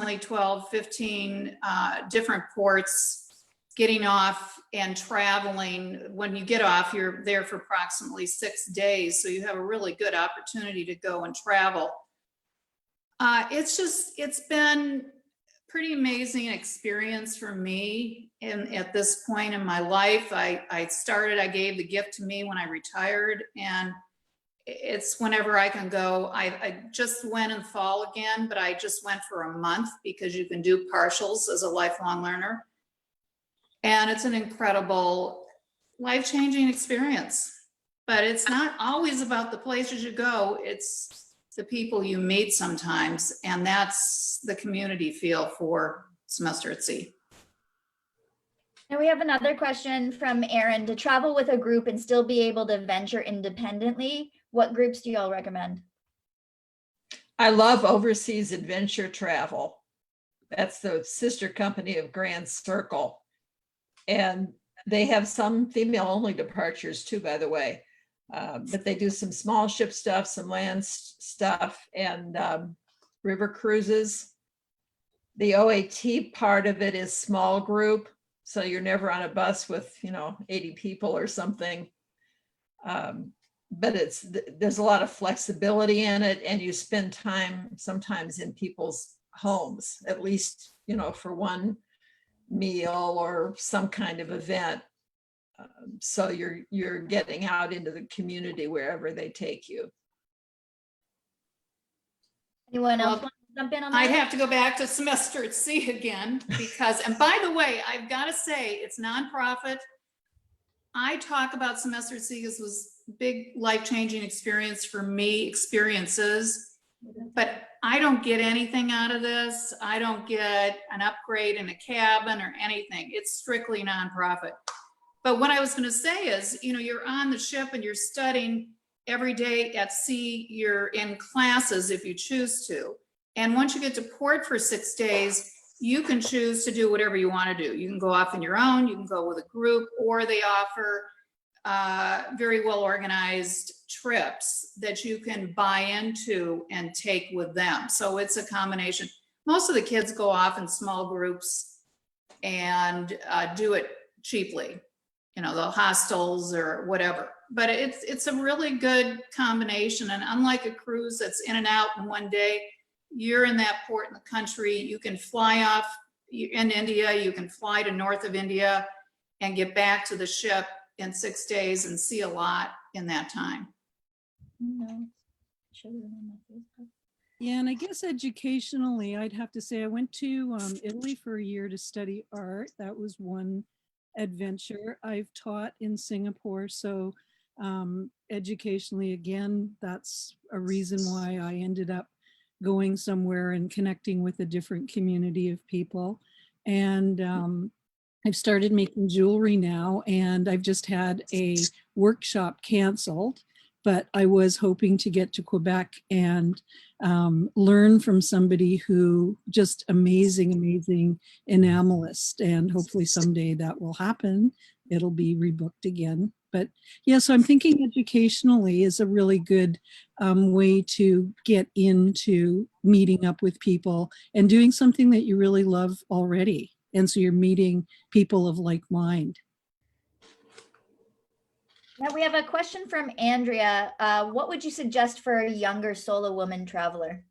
approximately 12, 15 different ports, getting off and traveling. When you get off, you're there for approximately 6 days. So you have a really good opportunity to go and travel. It's been pretty amazing experience for me at this point in my life. I gave the gift to me when I retired, and it's whenever I can go. I just went in fall again, but I just went for a month because you can do partials as a lifelong learner. And it's an incredible, life-changing experience. But it's not always about the places you go, it's the people you meet sometimes, and that's the community feel for Semester at Sea. And we have another question from Aaron. To travel with a group and still be able to venture independently, what groups do y'all recommend? I love Overseas Adventure Travel. That's the sister company of Grand Circle. And they have some female-only departures too, by the way. But they do some small ship stuff, some land stuff, and river cruises. The OAT part of it is small group, so you're never on a bus with 80 people or something. But there's a lot of flexibility in it, and you spend time sometimes in people's homes, at least for one meal or some kind of event. So you're getting out into the community wherever they take you. Anyone else want to jump in on that? I'd have to go back to Semester at Sea again because, and by the way, I've got to say, it's nonprofit. I talk about Semester at Sea as was big life-changing experiences, but I don't get anything out of this. I don't get an upgrade in a cabin or anything. It's strictly nonprofit. But what I was going to say is, you're on the ship and you're studying every day at sea. You're in classes if you choose to. And once you get to port for 6 days, you can choose to do whatever you want to do. You can go off on your own, you can go with a group, or they offer very well organized trips that you can buy into and take with them. So it's a combination. Most of the kids go off in small groups and do it cheaply. The hostels or whatever, but it's a really good combination. And unlike a cruise that's in and out in one day, you're in that port in the country. You can fly off in India, you can fly to north of India and get back to the ship in 6 days and see a lot in that time. Yeah, and I guess educationally, I'd have to say I went to Italy for a year to study art. That was one adventure. I've taught in Singapore, so educationally, again, that's a reason why I ended up going somewhere and connecting with a different community of people. And I've started making jewelry now, and I've just had a workshop canceled, but I was hoping to get to Quebec and learn from somebody who just amazing enamelist, and hopefully someday that will happen. It'll be rebooked again. But yeah, so I'm thinking educationally is a really good way to get into meeting up with people and doing something that you really love already. And so you're meeting people of like mind. Now we have a question from Andrea. What would you suggest for a younger solo woman traveler?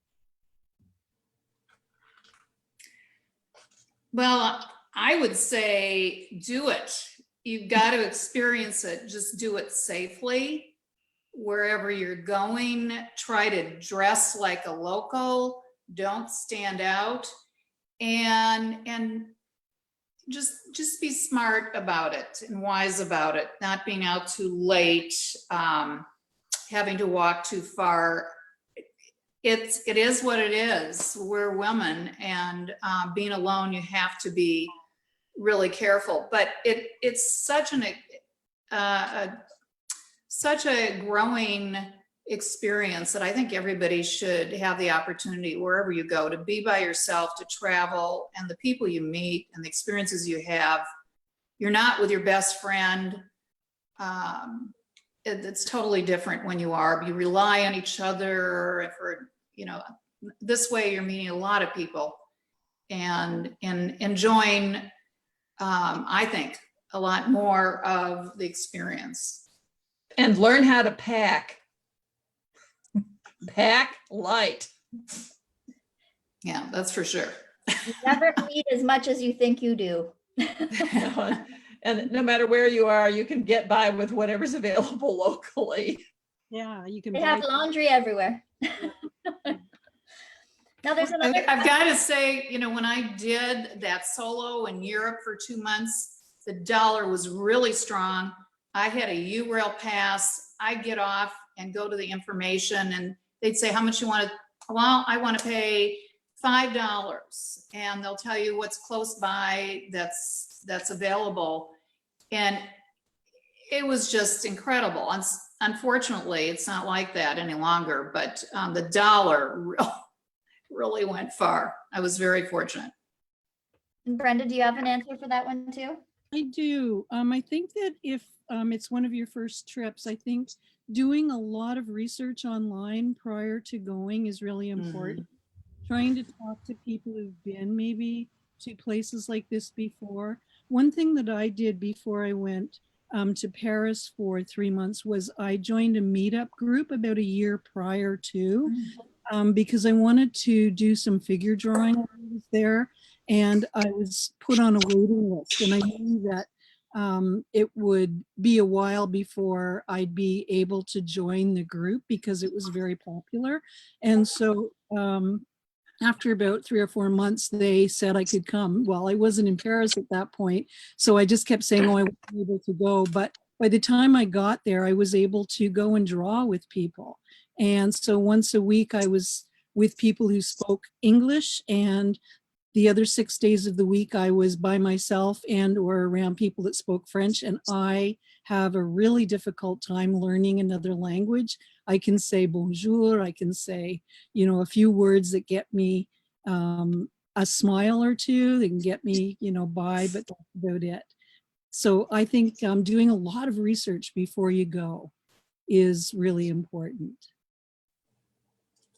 Well, I would say do it. You've got to experience it. Just do it safely. Wherever you're going, try to dress like a local. Don't stand out. And just be smart about it and wise about it. Not being out too late, having to walk too far. It is what it is. We're women, and being alone, you have to be really careful. But it's such a growing experience that I think everybody should have the opportunity, wherever you go, to be by yourself, to travel, and the people you meet and the experiences you have. You're not with your best friend. It's totally different when you are. You rely on each other. This way you're meeting a lot of people, and enjoying, I think, a lot more of the experience. And learn how to pack. Pack light. Yeah, that's for sure. You never need as much as you think you do. And no matter where you are, you can get by with whatever's available locally. Yeah, you can They buy. have laundry everywhere. Now there's another. I've got to say, you know, when I did that solo in Europe for 2 months, the dollar was really strong. I had a U-Rail pass. I get off and go to the information and they'd say, how much you want to, well, I want to pay $5, and they'll tell you what's close by that's available. And it was just incredible. Unfortunately, it's not like that any longer, but the dollar really went far. I was very fortunate. Brenda, do you have an answer for that one too? I do. I think that if it's one of your first trips, I think doing a lot of research online prior to going is really important. Trying to talk to people who've been maybe to places like this before. One thing that I did before I went to Paris for 3 months was I joined a meetup group about a year prior to, because I wanted to do some figure drawing while I was there. And I was put on a waiting list, and I knew that it would be a while before I'd be able to join the group because it was very popular. And so after about 3 or 4 months, they said I could come. Well, I wasn't in Paris at that point, so I just kept saying, oh, I wasn't able to go. But by the time I got there, I was able to go and draw with people. And so once a week, I was with people who spoke English, and the other 6 days of the week, I was by myself and or around people that spoke French. And I have a really difficult time learning another language. I can say bonjour, I can say, you know, a few words that get me a smile or two, that can get me, you know, by, but that's about it. So I think doing a lot of research before you go is really important.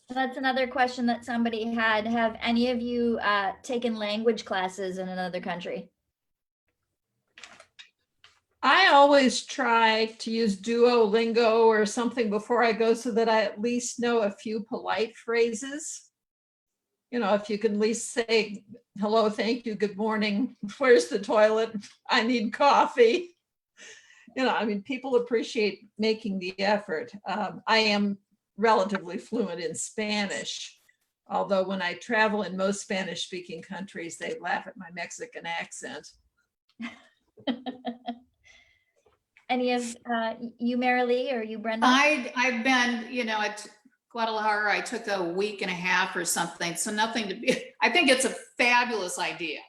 That's another question that somebody had. Have any of you taken language classes in another country? I always try to use Duolingo or something before I go so that I at least know a few polite phrases. You know, if you can at least say, hello, thank you, good morning, where's the toilet? I need coffee. You know, I mean, people appreciate making the effort. I am relatively fluent in Spanish, although when I travel in most Spanish-speaking countries, they laugh at my Mexican accent. Any of you, Marilee, or you, Brenda? I've been, you know, at Guadalajara, I took a week and a half or something, so nothing to be, I think it's a fabulous idea.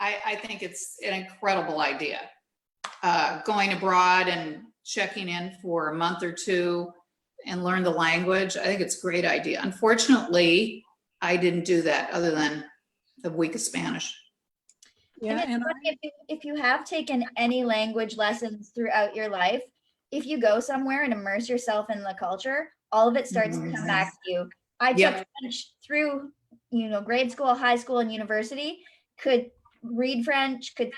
I think it's an incredible idea. Going abroad and checking in for a month or two and learn the language, I think it's a great idea. Unfortunately, I didn't do that other than the week of Spanish. Yeah, and if you have taken any language lessons throughout your life, if you go somewhere and immerse yourself in the culture, all of it starts to come back to you. I took French through, you know, grade school, high school, and university, could read French, could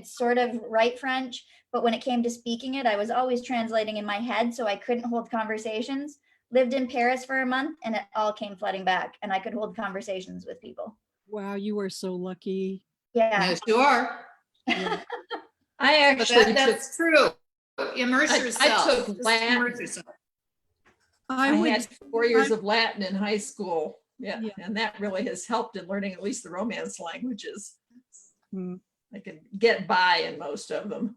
sort of write French, but when it came to speaking it, I was always translating in my head, so I couldn't hold conversations. Lived in Paris for a month, and it all came flooding back, and I could hold conversations with people. wow, you are so lucky. Yeah. Yes, you are. Yeah. I actually That's true. Immerse yourself. I took Just Latin. immerse yourself. I had 4 years of Latin in high school. Yeah, Yeah. and that really has helped in learning at least the Romance languages. Mm. I can get by in most of them.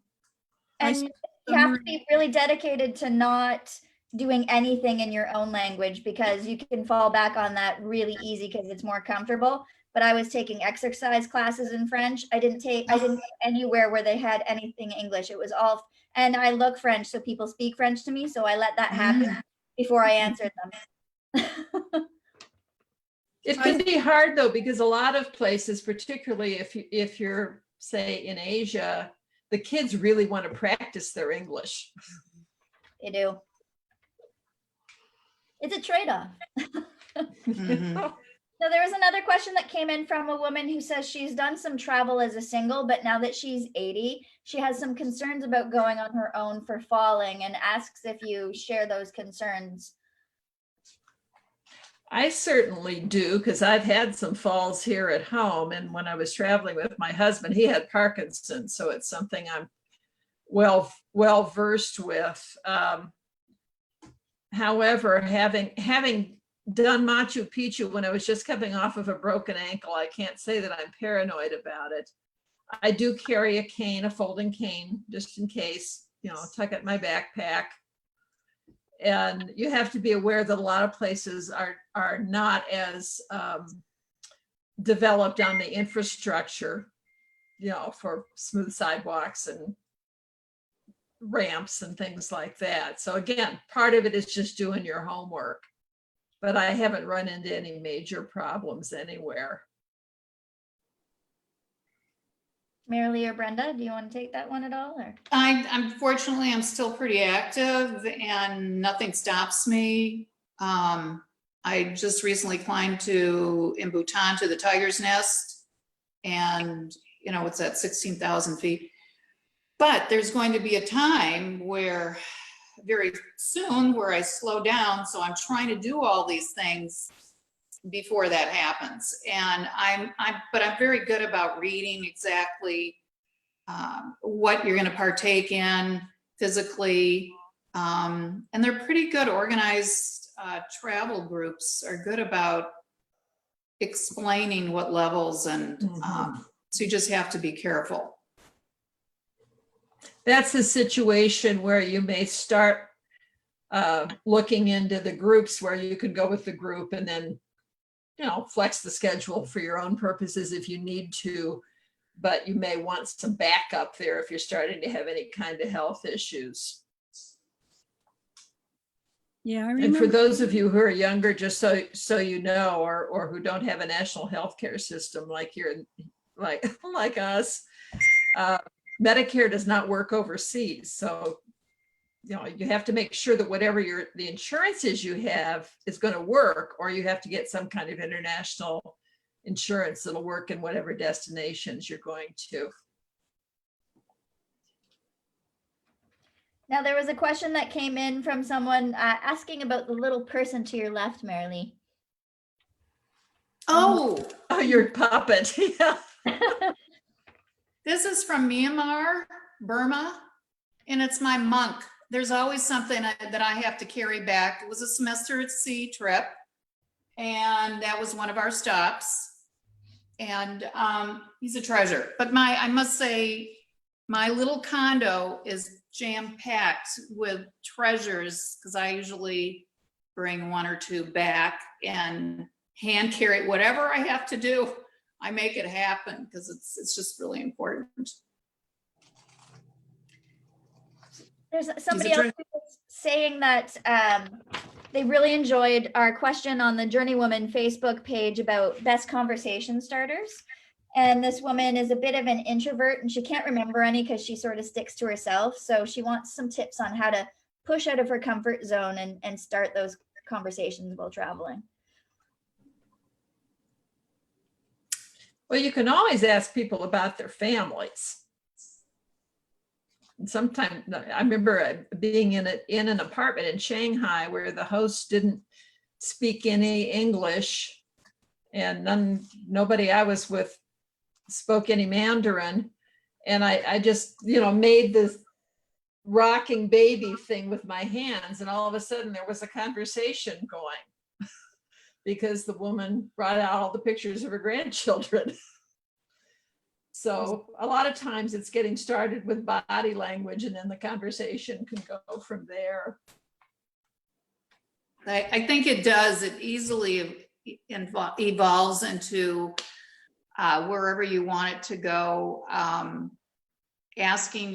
And you have to be really dedicated to not doing anything in your own language, because you can fall back on that really easy because it's more comfortable. But I was taking exercise classes in French. I didn't go anywhere where they had anything English. It was all, and I look French, so people speak French to me. So I let that happen before I answered them. It can be hard though, because a lot of places, particularly if you're, say, in Asia, the kids really want to practice their English. They do. It's a trade-off. Now, there was another question that came in from a woman who says she's done some travel as a single, but now that she's 80, she has some concerns about going on her own for falling and asks if you share those concerns. I certainly do, because I've had some falls here at home. And when I was traveling with my husband, he had Parkinson's. So it's something I'm well versed with. However, having done Machu Picchu when I was just coming off of a broken ankle, I can't say that I'm paranoid about it. I do carry a cane, a folding cane, just in case, tuck it in my backpack. And you have to be aware that a lot of places are not as developed on the infrastructure, for smooth sidewalks and ramps and things like that. So again, part of it is just doing your homework. But I haven't run into any major problems anywhere. Marilee or Brenda, do you want to take that one at all? Or Unfortunately, I'm still pretty active and nothing stops me. I just recently climbed in Bhutan to the Tiger's Nest, and it's at 16,000 feet. But there's going to be a time very soon where I slow down. So I'm trying to do all these things before that happens. And but I'm very good about reading exactly what you're going to partake in physically. And they're pretty good organized travel groups are good about explaining what levels and so you just have to be careful. That's a situation where you may start looking into the groups where you can go with the group and then, flex the schedule for your own purposes if you need to, but you may want some backup there if you're starting to have any kind of health issues. Yeah, I And remember. for those of you who are younger, just so you know, or who don't have a national health care system like like us, Medicare does not work overseas. So, you have to make sure that whatever the insurance is you have is going to work, or you have to get some kind of international insurance that'll work in whatever destinations you're going to. now there was a question that came in from someone asking about the little person to your left, Marilee. Oh, Your puppet. Yeah. this is from Myanmar, Burma, and it's my monk. There's always something that I have to carry back. It was a semester at sea trip, and that was one of our stops. And he's a treasure. But I must say, my little condo is jam-packed with treasures because I usually bring one or two back and hand carry whatever I have to do. I make it happen because it's just really important. There's somebody else who was saying that they really enjoyed our question on the JourneyWoman Facebook page about best conversation starters. And this woman is a bit of an introvert and she can't remember any because she sort of sticks to herself. So she wants some tips on how to push out of her comfort zone and start those conversations while traveling. Well, you can always ask people about their families. Sometimes I remember being in an apartment in Shanghai where the host didn't speak any English and nobody I was with spoke any Mandarin. And I just, made this rocking baby thing with my hands. And all of a sudden there was a conversation going because the woman brought out all the pictures of her grandchildren. So a lot of times it's getting started with body language and then the conversation can go from there. I think it does. It easily evolves into wherever you want it to go. Asking,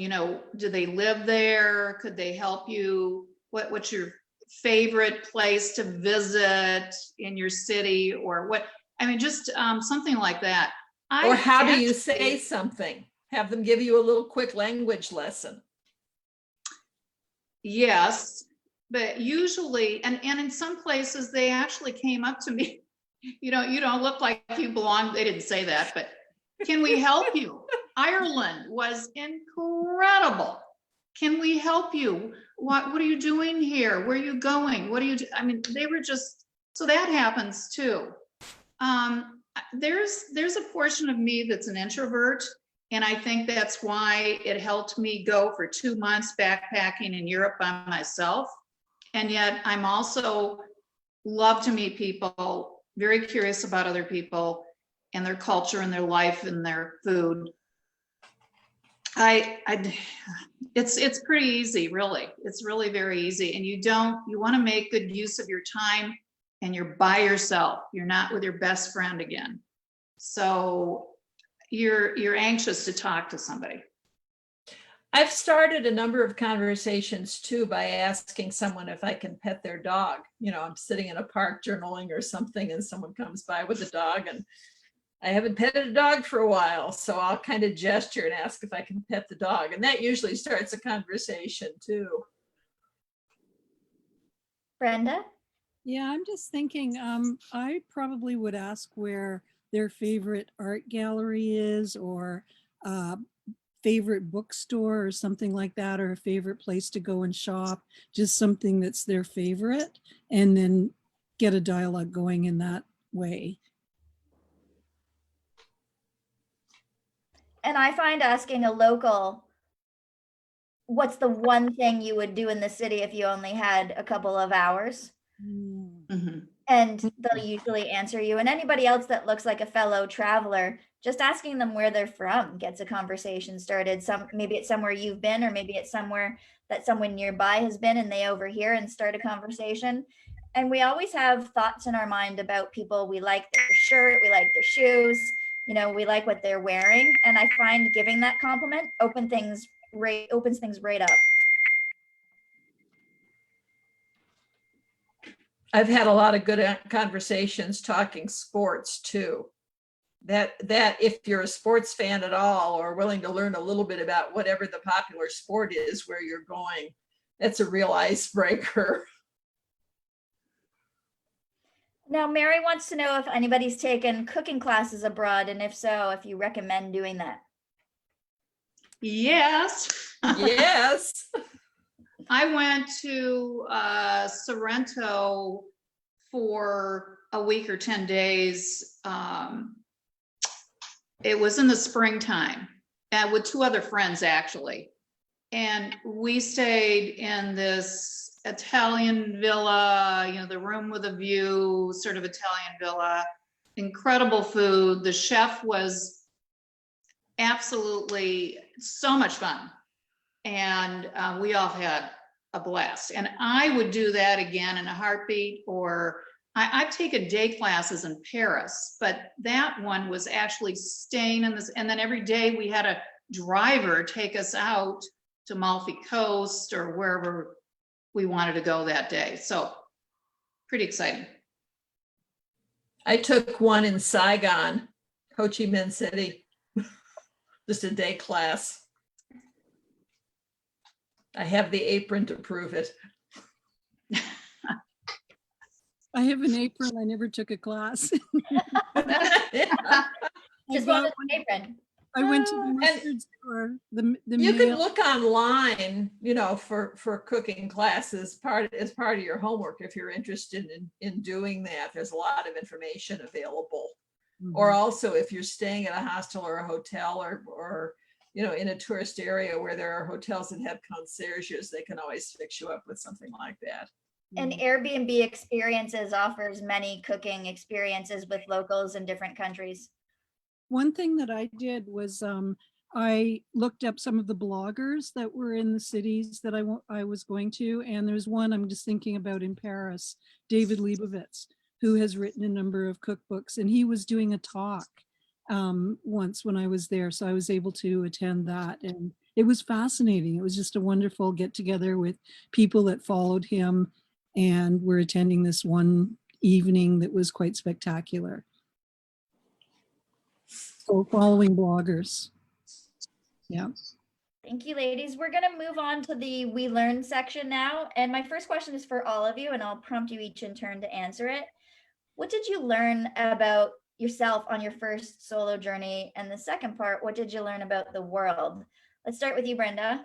do they live there? Could they help you? What's your favorite place to visit in your city or what? I mean, just something like that. Or how do you say something? Have them give you a little quick language lesson. Yes, but usually, and in some places, they actually came up to me You don't look like you belong. They didn't say that, but can we help you? Ireland was incredible. Can we help you? What are you doing here? Where are you going? What do you do? I mean, they were just, so that happens too. There's a portion of me that's an introvert, and I think that's why it helped me go for 2 months backpacking in Europe by myself. And yet I'm also love to meet people, very curious about other people and their culture and their life and their food. It's pretty easy, really. It's really very easy. And you want to make good use of your time, and you're by yourself. You're not with your best friend again. So you're anxious to talk to somebody. I've started a number of conversations too by asking someone if I can pet their dog. You know, I'm sitting in a park journaling or something, and someone comes by with a dog, and I haven't petted a dog for a while, so I'll kind of gesture and ask if I can pet the dog. And that usually starts a conversation too. Brenda? Yeah, I'm just thinking, I probably would ask where their favorite art gallery is, or favorite bookstore or something like that, or a favorite place to go and shop, just something that's their favorite, and then get a dialogue going in that way. And I find asking a local, what's the one thing you would do in the city if you only had a couple of hours? Mm-hmm. And they'll usually answer you. And anybody else that looks like a fellow traveler, just asking them where they're from gets a conversation started. Maybe it's somewhere you've been, or maybe it's somewhere that someone nearby has been and they overhear and start a conversation. And we always have thoughts in our mind about people. We like their shirt, we like their shoes, we like what they're wearing. And I find giving that compliment opens things right up. I've had a lot of good conversations talking sports too. That if you're a sports fan at all, or willing to learn a little bit about whatever the popular sport is where you're going, that's a real icebreaker. Now, Mary wants to know if anybody's taken cooking classes abroad, and if so, if you recommend doing that. Yes. Yes. I went to Sorrento for a week or 10 days. It was in the springtime, with 2 other friends actually. And we stayed in this Italian villa, the room with a view, sort of Italian villa, incredible food. The chef was absolutely so much fun. And we all had a blast. And I would do that again in a heartbeat. Or I've taken day classes in Paris, but that one was actually staying in this. And then every day we had a driver take us out to Amalfi Coast or wherever we wanted to go that day. So pretty exciting. I took one in Saigon, Ho Chi Minh City, just a day class. I have the apron to prove it. I have an apron. I never took a class. Just one apron. I went to the mustard store. You can look online, for cooking classes as part of your homework if you're interested in doing that. There's a lot of information available. Mm-hmm. Or also if you're staying at a hostel or a hotel or in a tourist area where there are hotels that have concierges, they can always fix you up with something like that. And Airbnb Experiences offers many cooking experiences with locals in different countries. One thing that I did was I looked up some of the bloggers that were in the cities that I was going to. And there's one I'm just thinking about in Paris, David Leibovitz, who has written a number of cookbooks. And he was doing a talk once when I was there. So I was able to attend that. And it was fascinating. It was just a wonderful get together with people that followed him and were attending this one evening that was quite spectacular. So following bloggers. Yeah. Thank you, ladies. We're going to move on to the We Learn section now. And my first question is for all of you, and I'll prompt you each in turn to answer it. what did you learn about yourself on your first solo journey? And the second part, what did you learn about the world? Let's start with you, Brenda.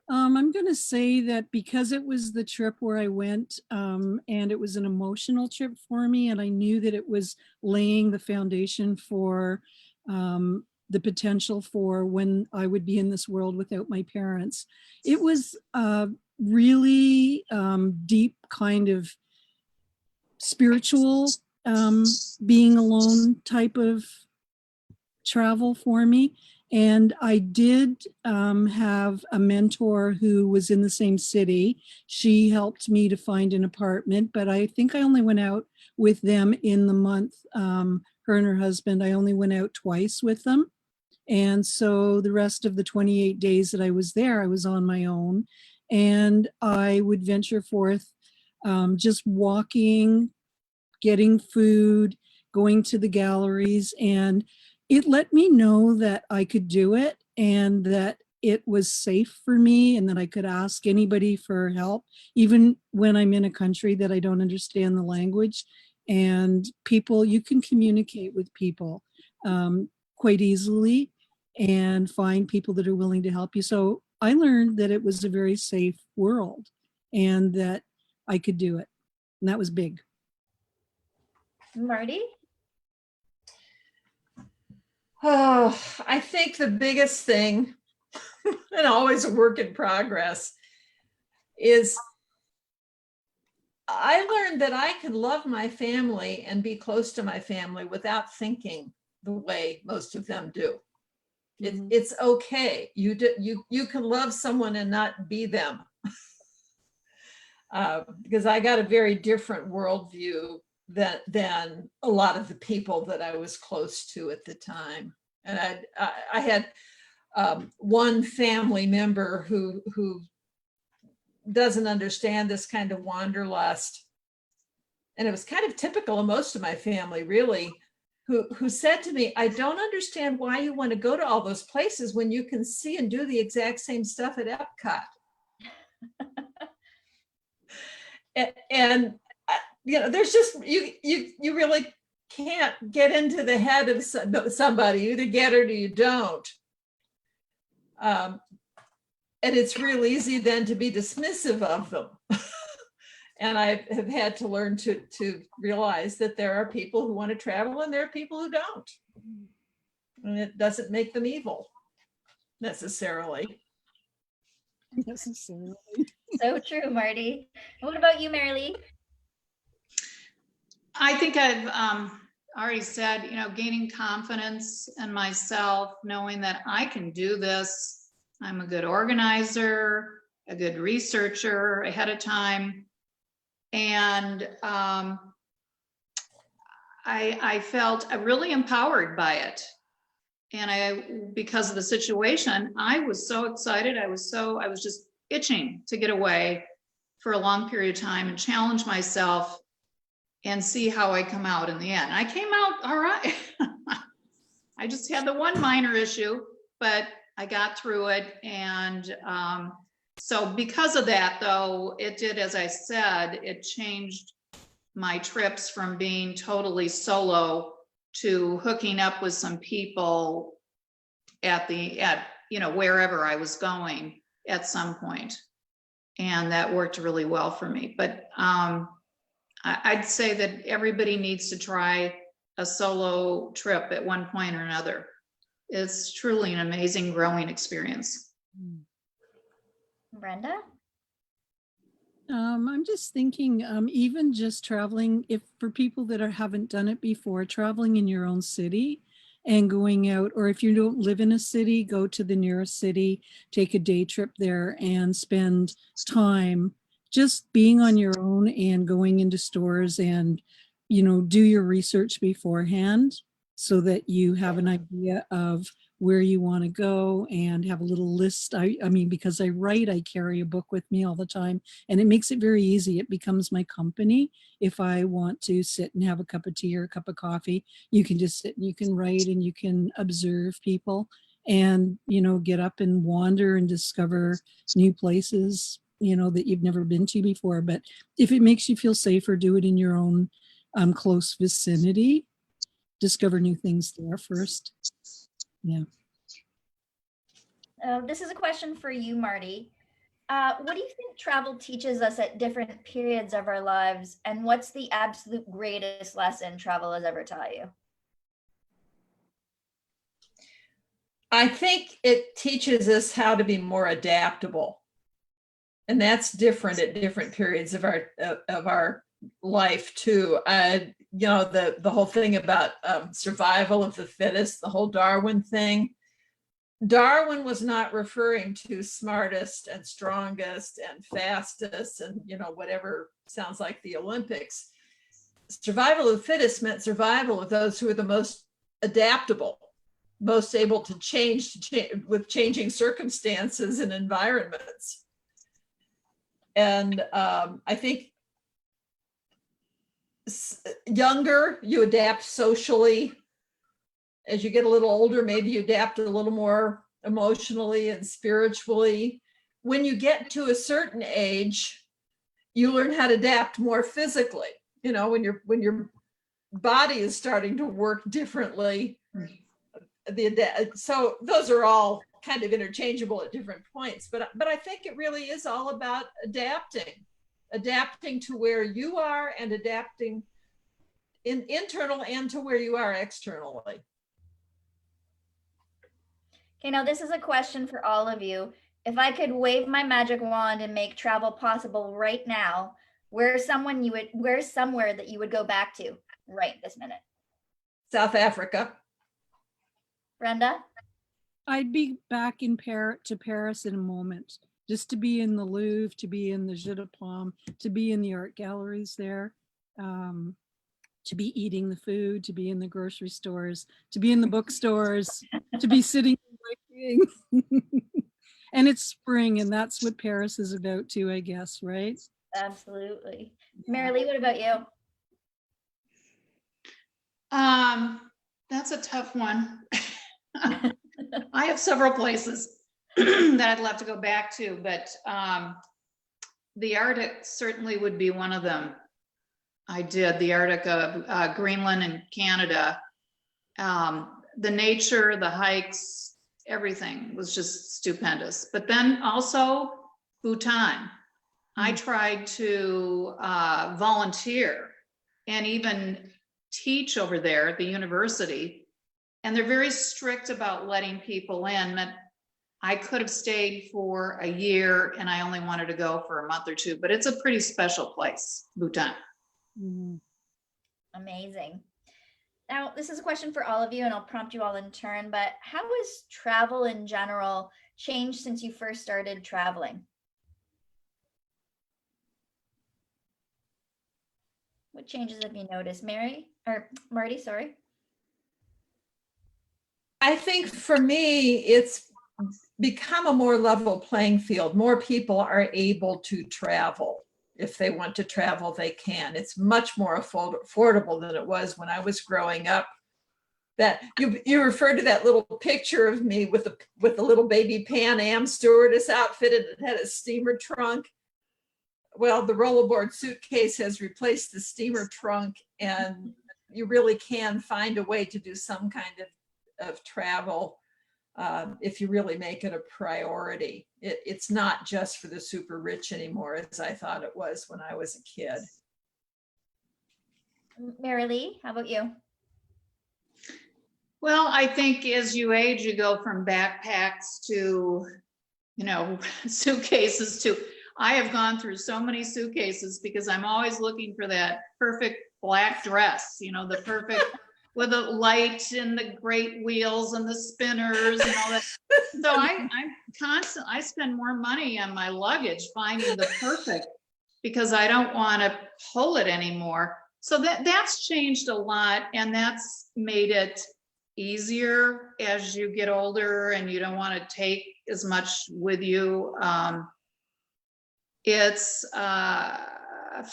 I'm going to say that because it was the trip where I went, and it was an emotional trip for me, and I knew that it was laying the foundation for the potential for when I would be in this world without my parents. It was a really deep kind of spiritual being alone type of travel for me. And I did have a mentor who was in the same city. She helped me to find an apartment, but I think I only went out with them in the month. Her and her husband, I only went out twice with them. And so the rest of the 28 days that I was there, I was on my own. And I would venture forth just walking, getting food, going to the galleries, and it let me know that I could do it and that it was safe for me and that I could ask anybody for help, even when I'm in a country that I don't understand the language. And people, you can communicate with people quite easily and find people that are willing to help you. So I learned that it was a very safe world and that I could do it. And that was big. Marty? Oh, I think the biggest thing, and always a work in progress, is I learned that I could love my family and be close to my family without thinking the way most of them do. It's okay. You can love someone and not be them. Because I got a very different worldview than a lot of the people that I was close to at the time. And I had one family member who doesn't understand this kind of wanderlust. And it was kind of typical of most of my family, really, who said to me, I don't understand why you want to go to all those places when you can see and do the exact same stuff at Epcot. and you know, there's just, you really can't get into the head of somebody. You either get it or you don't. And it's real easy then to be dismissive of them. And I have had to learn to realize that there are people who want to travel and there are people who don't. And it doesn't make them evil necessarily. So true, Marty. And what about you, Marilee? I think I've already said, you know, gaining confidence in myself, knowing that I can do this. I'm a good organizer, a good researcher ahead of time. And I felt really empowered by it. And because of the situation, I was so excited. I was just itching to get away for a long period of time and challenge myself and see how I come out in the end. I came out all right. I just had the one minor issue, but I got through it. And so because of that, though, it did, as I said, it changed my trips from being totally solo to hooking up with some people at you know, wherever I was going at some point. And that worked really well for me. But I'd say that everybody needs to try a solo trip at one point or another. It's truly an amazing growing experience. Brenda? I'm just thinking, even just traveling, if for people that haven't done it before, traveling in your own city and going out, or if you don't live in a city, go to the nearest city, take a day trip there and spend time just being on your own and going into stores and, you know, do your research beforehand so that you have an idea of where you want to go and have a little list. I mean, because I write, I carry a book with me all the time and it makes it very easy. It becomes my company. If I want to sit and have a cup of tea or a cup of coffee, you can just sit and you can write and you can observe people and, you know, get up and wander and discover new places, you know, that you've never been to before. But if it makes you feel safer, do it in your own close vicinity. Discover new things there first. Yeah. This is a question for you, Marty. What do you think travel teaches us at different periods of our lives? And what's the absolute greatest lesson travel has ever taught you? I think it teaches us how to be more adaptable. And that's different at different periods of our life too. The whole thing about survival of the fittest, the whole Darwin thing. Darwin was not referring to smartest and strongest and fastest and whatever sounds like the Olympics. Survival of the fittest meant survival of those who are the most adaptable, most able to change with changing circumstances and environments. And I think younger, you adapt socially. As you get a little older, maybe you adapt a little more emotionally and spiritually. When you get to a certain age, you learn how to adapt more physically. When your body is starting to work differently. So those are all kind of interchangeable at different points. But I think it really is all about adapting to where you are and adapting in internal and to where you are externally. Okay, now this is a question for all of you. If I could wave my magic wand and make travel possible right now, where's somewhere that you would go back to right this minute? South Africa. Brenda? I'd be back to Paris in a moment, just to be in the Louvre, to be in the Jeu de Paume, to be in the art galleries there, to be eating the food, to be in the grocery stores, to be in the bookstores, to be sitting and writing. And it's spring, and that's what Paris is about too, I guess, right? Absolutely. Marilee, what about you? That's a tough one. I have several places that I'd love to go back to, but the Arctic certainly would be one of them. I did the Arctic of Greenland and Canada. The nature, the hikes, everything was just stupendous. But then also Bhutan. I tried to volunteer and even teach over there at the university. And they're very strict about letting people in. That I could have stayed for a year and I only wanted to go for a month or two, but it's a pretty special place, Bhutan. Mm-hmm. Amazing. Now, this is a question for all of you, and I'll prompt you all in turn, but how has travel in general changed since you first started traveling? What changes have you noticed, Marty, sorry? I think for me, it's become a more level playing field. More people are able to travel. If they want to travel, they can. It's much more affordable than it was when I was growing up. That you referred to that little picture of me with the little baby Pan Am stewardess outfitted that had a steamer trunk. Well, the rollerboard suitcase has replaced the steamer trunk, and you really can find a way to do some kind of travel if you really make it a priority. It's not just for the super rich anymore, as I thought it was when I was a kid. Marilee, how about you? Well, I think as you age, you go from backpacks to, suitcases to, I have gone through so many suitcases because I'm always looking for that perfect black dress, the perfect with a light and the great wheels and the spinners and all that. So I spend more money on my luggage finding the perfect, because I don't want to pull it anymore. So that's changed a lot, and that's made it easier as you get older and you don't want to take as much with you. It's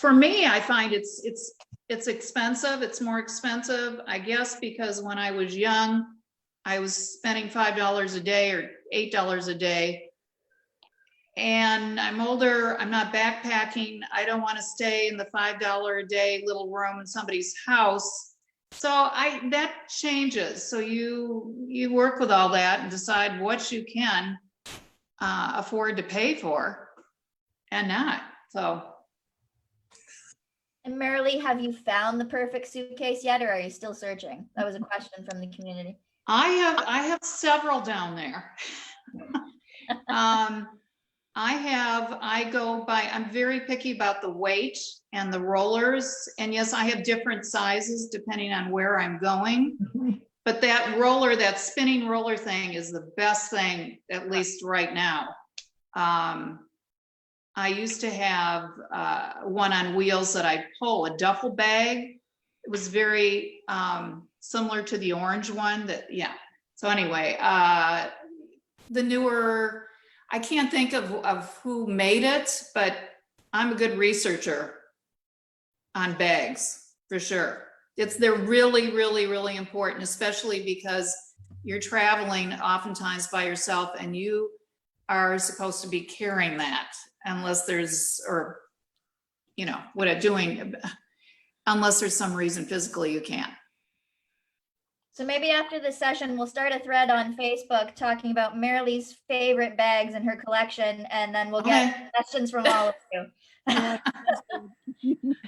for me, I find it's expensive. It's more expensive, I guess, because when I was young, I was spending $5 a day or $8 a day. And I'm older, I'm not backpacking. I don't want to stay in the $5 a day little room in somebody's house. So that changes. So you work with all that and decide what you can afford to pay for and not. So. And Marilee, have you found the perfect suitcase yet, or are you still searching? That was a question from the community. I have several down there. I'm very picky about the weight and the rollers. And yes, I have different sizes depending on where I'm going. But that roller, that spinning roller thing is the best thing, at least right now. I used to have one on wheels that I pull, a duffel bag. It was very similar to the orange one yeah. So anyway, the newer, I can't think of who made it, but I'm a good researcher on bags for sure. They're really, really, really important, especially because you're traveling oftentimes by yourself and you are supposed to be carrying that unless there's, or, you know, unless there's some reason physically you can't. So maybe after this session, we'll start a thread on Facebook talking about Marilee's favorite bags in her collection, and then we'll get questions from all of you.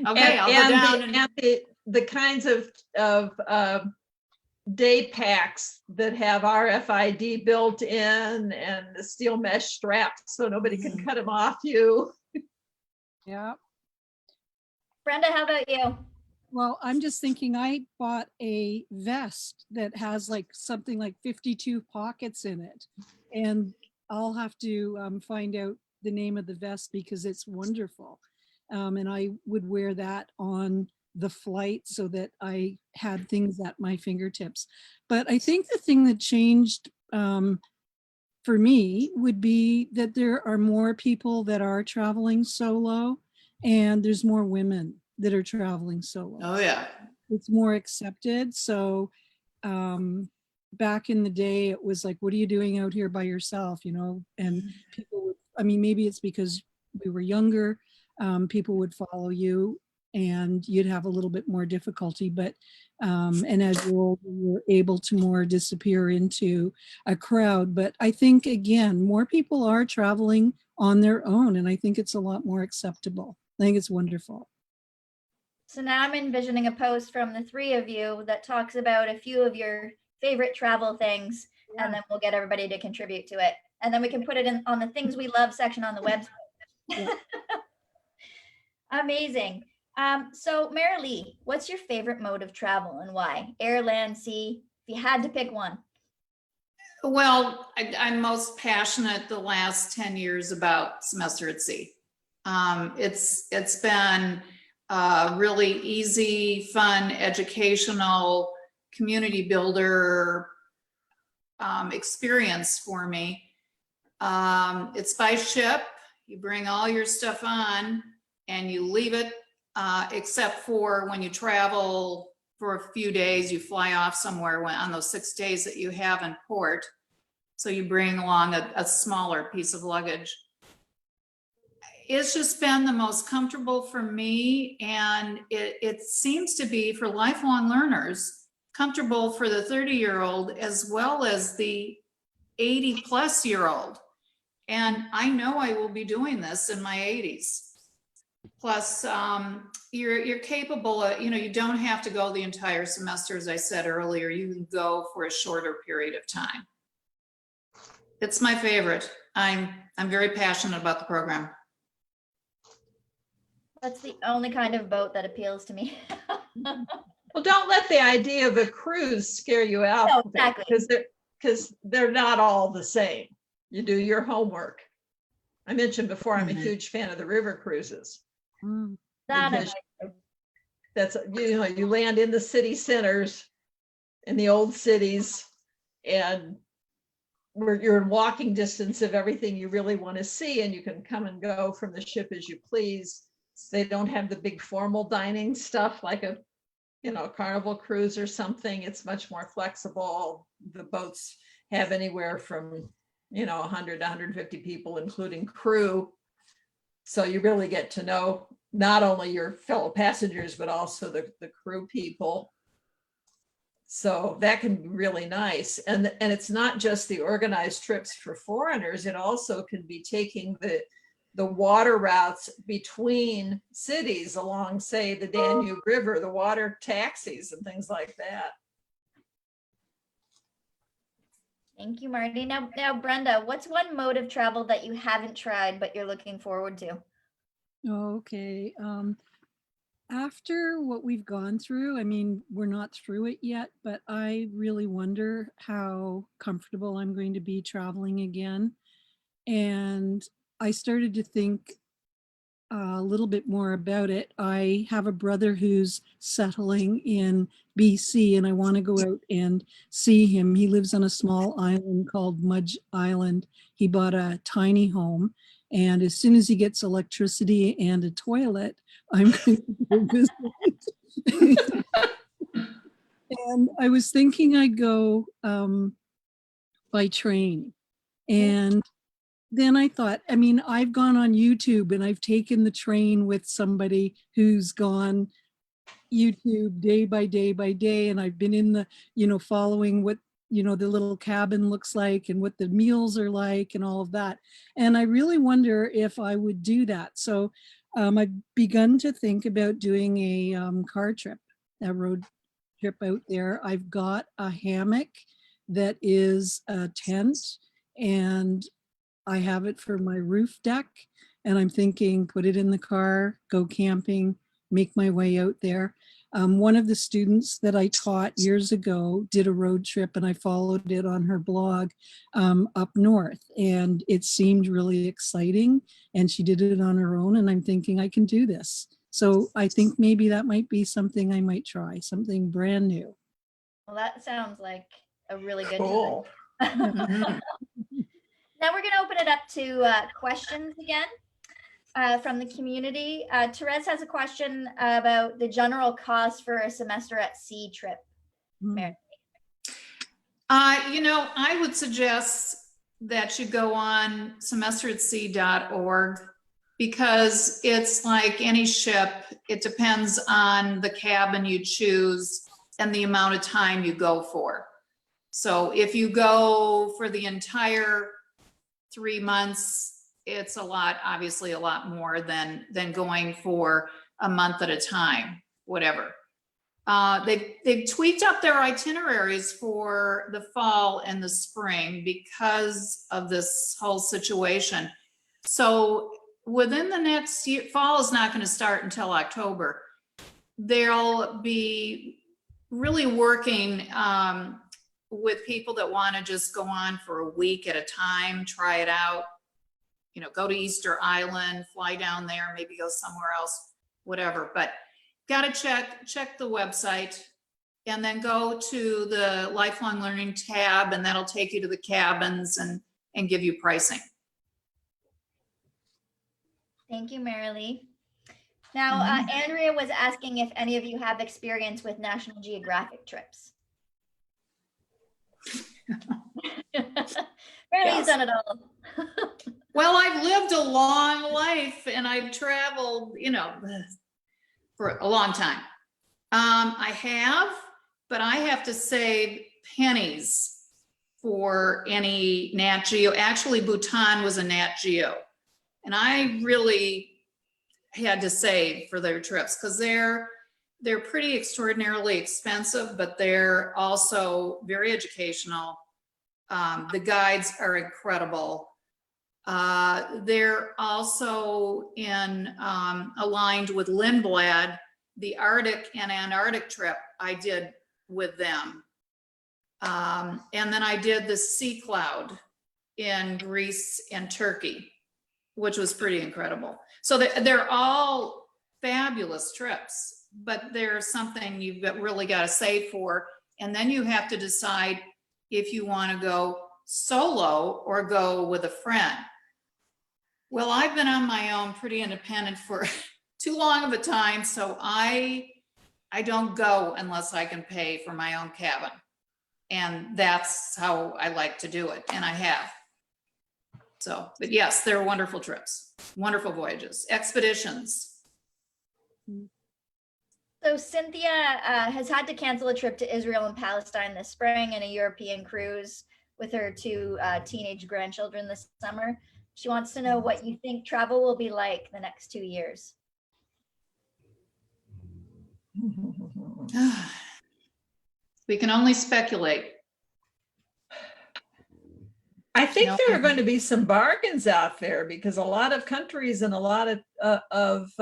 Okay, I'll go down and the kinds of day packs that have RFID built in and the steel mesh straps so nobody can cut them off you. Yeah. Brenda, how about you? Well, I'm just thinking I bought a vest that has like something like 52 pockets in it. And I'll have to find out the name of the vest because it's wonderful. And I would wear that on the flight so that I had things at my fingertips. But I think the thing that changed for me would be that there are more people that are traveling solo and there's more women that are traveling solo. Oh yeah. It's more accepted. So back in the day, it was like, what are you doing out here by yourself? You know, and people would, I mean, maybe it's because we were younger, people would follow you and you'd have a little bit more difficulty, but and as you're older, you're able to more disappear into a crowd. But I think, again, more people are traveling on their own, and I think it's a lot more acceptable. I think it's wonderful. So now I'm envisioning a post from the three of you that talks about a few of your favorite travel things, and then we'll get everybody to contribute to it. And then we can put it in on the things we love section on the website. Yeah. Amazing. So Marilee, what's your favorite mode of travel and why? Air, land, sea, if you had to pick one. Well, I'm most passionate the last 10 years about semester at sea. It's been really easy, fun, educational, community builder experience for me. It's by ship. You bring all your stuff on and you leave it, except for when you travel for a few days, you fly off somewhere on those 6 days that you have in port. So you bring along a smaller piece of luggage. It's just been the most comfortable for me, and it seems to be for lifelong learners comfortable for the 30-year-old as well as the 80-plus-year-old. And I know I will be doing this in my 80s. Plus, you're capable of, you know, you don't have to go the entire semester, as I said earlier. You can go for a shorter period of time. It's my favorite. I'm very passionate about the program. That's the only kind of boat that appeals to me. Well, don't let the idea of a cruise scare you out. No, exactly. Because they're not all the same. You do your homework. I mentioned before, I'm a huge fan of the river cruises. That's, you know, you land in the city centers, in the old cities, and where you're in walking distance of everything you really want to see, and you can come and go from the ship as you please. They don't have the big formal dining stuff like a, you know, Carnival cruise or something. It's much more flexible. The boats have anywhere from 100 to 150 people, including crew. So you really get to know not only your fellow passengers, but also the crew people. So that can be really nice. And it's not just the organized trips for foreigners. It also can be taking the water routes between cities along, say, the Danube River, the water taxis and things like that. Thank you, Marty. Now, Brenda, what's one mode of travel that you haven't tried but you're looking forward to? Okay. After what we've gone through, I mean, we're not through it yet, but I really wonder how comfortable I'm going to be traveling again. And I started to think a little bit more about it. I have a brother who's settling in BC, and I want to go out and see him. He lives on a small island called Mudge Island. He bought a tiny home, and as soon as he gets electricity and a toilet, I'm going to go visit. And I was thinking I'd go by train. And then I thought, I mean, I've gone on YouTube and I've taken the train with somebody who's gone YouTube day by day by day. And I've been in the, following what, the little cabin looks like and what the meals are like and all of that. And I really wonder if I would do that. So I've begun to think about doing a car trip, a road trip out there. I've got a hammock that is a tent, and I have it for my roof deck, and I'm thinking put it in the car, go camping, make my way out there. One of the students that I taught years ago did a road trip, and I followed it on her blog up north, and it seemed really exciting, and she did it on her own, and I'm thinking I can do this. So I think maybe that might be something I might try, something brand new. Well, that sounds like a really good Cool. time. Now we're going to open it up to questions again from the community. Therese has a question about the general cost for a semester at sea trip. Mary. I would suggest that you go on semesteratsea.org, because it's like any ship. It depends on the cabin you choose and the amount of time you go for. So if you go for the entire 3 months, it's obviously a lot more than going for a month at a time, whatever. They've tweaked up their itineraries for the fall and the spring because of this whole situation. So within the next year, fall is not going to start until October. They'll be really working with people that want to just go on for a week at a time, try it out, go to Easter Island, fly down there, maybe go somewhere else, whatever. But got to check the website, and then go to the lifelong learning tab, and that'll take you to the cabins and give you pricing. Thank you, Marilee. Now, Andrea was asking if any of you have experience with National Geographic trips. Marilee's done it all. Well, I've lived a long life, and I've traveled, for a long time. I have, but I have to save pennies for any Nat Geo. Actually, Bhutan was a Nat Geo, and I really had to save for their trips, because they're pretty extraordinarily expensive, but they're also very educational. The guides are incredible. They're also aligned with Lindblad. The Arctic and Antarctic trip I did with them. And then I did the Sea Cloud in Greece and Turkey, which was pretty incredible. So they're all fabulous trips, but there's something you've really got to save for. And then you have to decide if you want to go solo or go with a friend. Well, I've been on my own, pretty independent for too long of a time, so I don't go unless I can pay for my own cabin. And that's how I like to do it, and I have. So, but yes, they're wonderful trips, wonderful voyages, expeditions. So Cynthia has had to cancel a trip to Israel and Palestine this spring and a European cruise with her two teenage grandchildren this summer. She wants to know what you think travel will be like the next 2 years. We can only speculate. I think No. there are going to be some bargains out there because a lot of countries and a lot of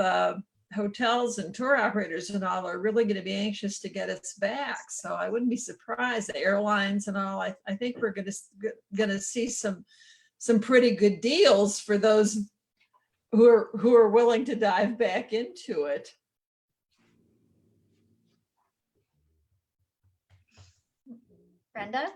hotels and tour operators and all are really going to be anxious to get us back. So I wouldn't be surprised. The airlines and all. I think we're going to see some pretty good deals for those who are willing to dive back into it. Brenda,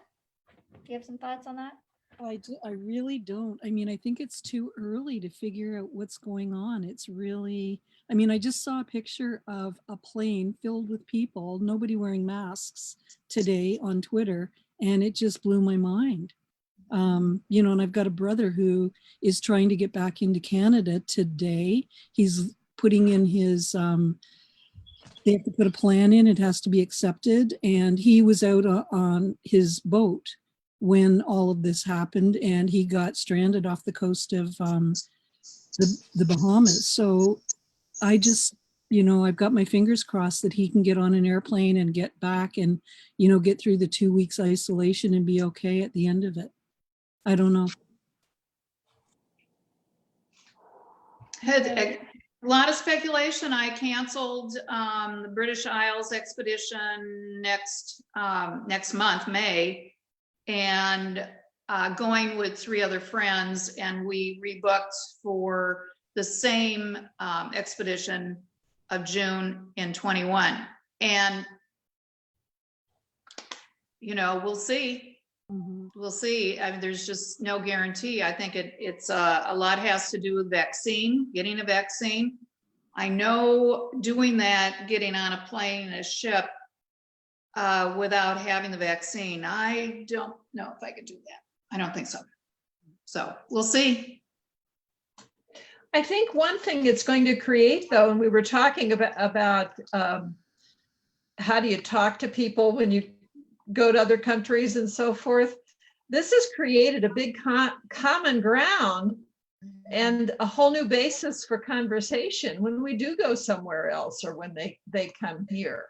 do you have some thoughts on that? I really don't. I mean, I think it's too early to figure out what's going on. It's really, I mean, I just saw a picture of a plane filled with people, nobody wearing masks today on Twitter, and it just blew my mind. You know, and I've got a brother who is trying to get back into Canada today. He's putting in his, they have to put a plan in, it has to be accepted. And he was out on his boat when all of this happened, and he got stranded off the coast of the Bahamas. So I just, you know, I've got my fingers crossed that he can get on an airplane and get back and, you know, get through the 2 weeks isolation and be okay at the end of it. I don't know. Had a lot of speculation. I canceled the British Isles expedition next month, May, and going with 3 other friends, and we rebooked for the same expedition of June in 21. And, you know, we'll see. We'll see. I mean, there's just no guarantee. I think it's a lot has to do with vaccine, getting a vaccine. I know doing that, getting on a plane and a ship without having the vaccine, I don't know if I could do that. I don't think so. So we'll see. I think one thing it's going to create, though, and we were talking about how do you talk to people when you go to other countries and so forth. This has created a big common ground and a whole new basis for conversation when we do go somewhere else or when they come here.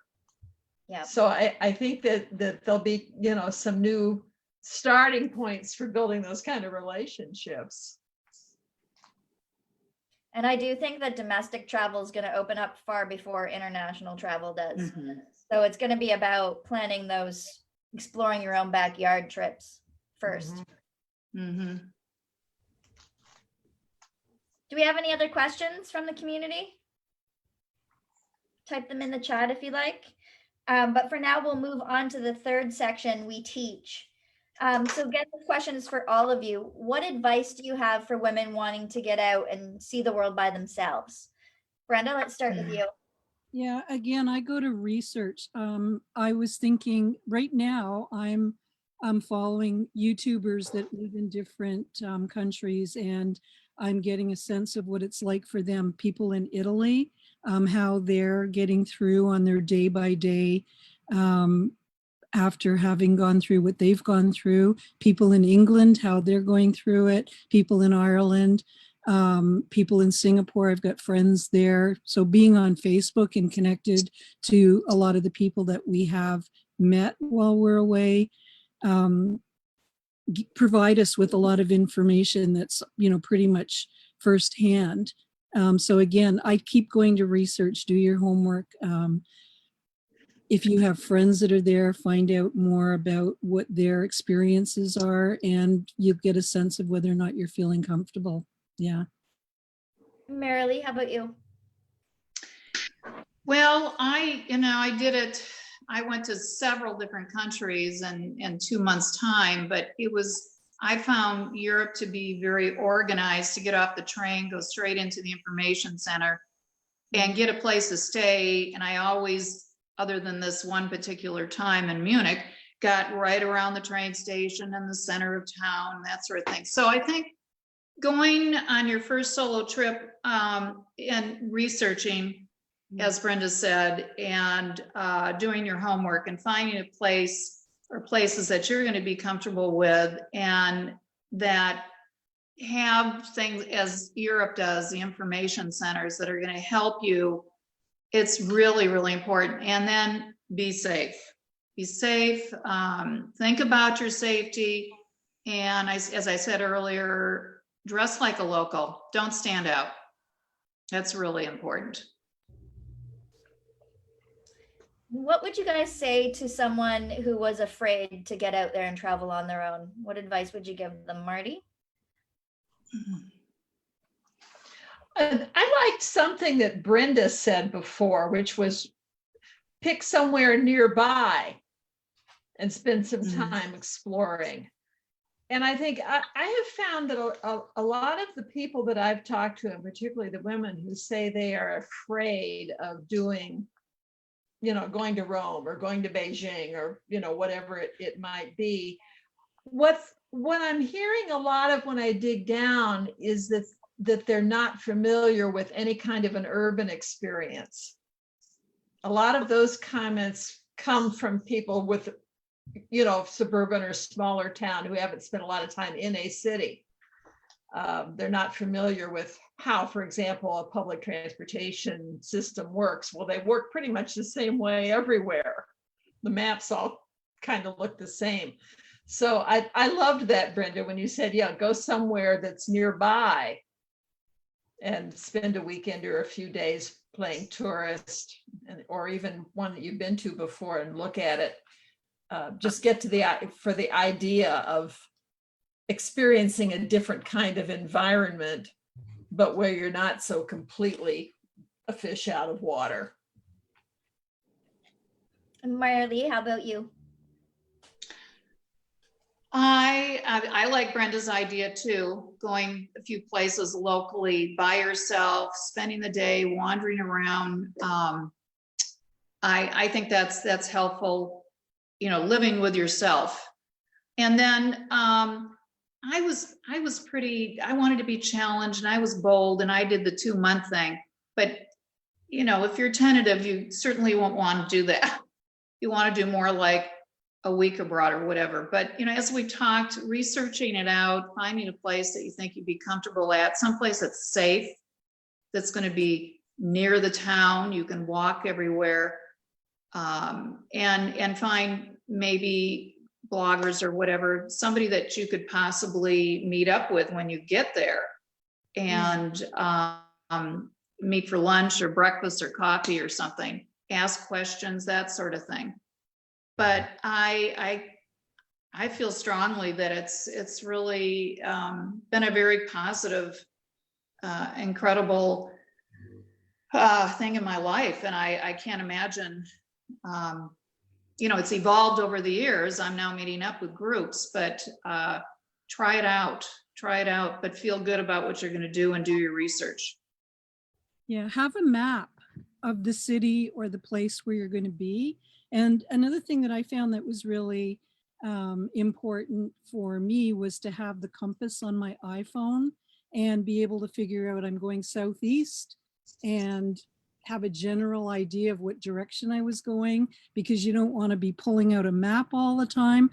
Yeah. So I think that there'll be, you know, some new starting points for building those kind of relationships. And I do think that domestic travel is going to open up far before international travel does. So it's going to be about planning those, exploring your own backyard trips first. Mm-hmm. Do we have any other questions from the community? Type them in the chat if you like. But for now, we'll move on to the third section, we teach. So again, this question is for all of you. What advice do you have for women wanting to get out and see the world by themselves? Brenda, let's start with you. Yeah, again, I go to research. I was thinking right now I'm following YouTubers that live in different countries, and I'm getting a sense of what it's like for them. People in Italy, how they're getting through on their day by day after having gone through what they've gone through. People in England, how they're going through it. People in Ireland. People in Singapore, I've got friends there. So being on Facebook and connected to a lot of the people that we have met while we're away, provide us with a lot of information that's, you know, pretty much firsthand. So again, I keep going to research, do your homework. If you have friends that are there, find out more about what their experiences are, and you get a sense of whether or not you're feeling comfortable. Yeah. Marilee, how about you? Well, I did it. I went to several different countries in 2 months' time, but I found Europe to be very organized. To get off the train, go straight into the information center and get a place to stay. And I always, other than this one particular time in Munich, got right around the train station in the center of town, that sort of thing. So I think going on your first solo trip and researching, as Brenda said, and doing your homework and finding a place or places that you're going to be comfortable with and that have things as Europe does, the information centers that are going to help you. It's really, really important. And then be safe. Be safe. Think about your safety. And as I said earlier, dress like a local. Don't stand out. That's really important. What would you guys say to someone who was afraid to get out there and travel on their own? What advice would you give them, Marty? I liked something that Brenda said before, which was pick somewhere nearby and spend some time exploring. And I think I have found that a lot of the people that I've talked to, and particularly the women who say they are afraid of doing, going to Rome or going to Beijing or, whatever it might be. What I'm hearing a lot of when I dig down is that they're not familiar with any kind of an urban experience. A lot of those comments come from people with, suburban or smaller town who haven't spent a lot of time in a city. They're not familiar with how, for example, a public transportation system works. Well, they work pretty much the same way everywhere. The maps all kind of look the same. So I loved that, Brenda, when you said, go somewhere that's nearby and spend a weekend or a few days playing tourist, or even one that you've been to before and look at it. Just get to the idea of experiencing a different kind of environment, but where you're not so completely a fish out of water. Marley, how about you? I like Brenda's idea too, going a few places locally by yourself, spending the day wandering around. I think that's helpful, living with yourself. And then I wanted to be challenged, and I was bold, and I did the 2-month thing. But if you're tentative, you certainly won't want to do that. You want to do more like a week abroad or whatever. But as we talked, researching it out, finding a place that you think you'd be comfortable at, someplace that's safe, that's going to be near the town, you can walk everywhere, and find maybe bloggers or whatever, somebody that you could possibly meet up with when you get there, and meet for lunch or breakfast or coffee or something, ask questions, that sort of thing. But I feel strongly that it's really been a very positive, incredible thing in my life, and I can't imagine. It's evolved over the years. I'm now meeting up with groups, but try it out, but feel good about what you're going to do and do your research. Yeah, have a map of the city or the place where you're going to be. And another thing that I found that was really important for me was to have the compass on my iPhone and be able to figure out I'm going southeast and have a general idea of what direction I was going, because you don't want to be pulling out a map all the time.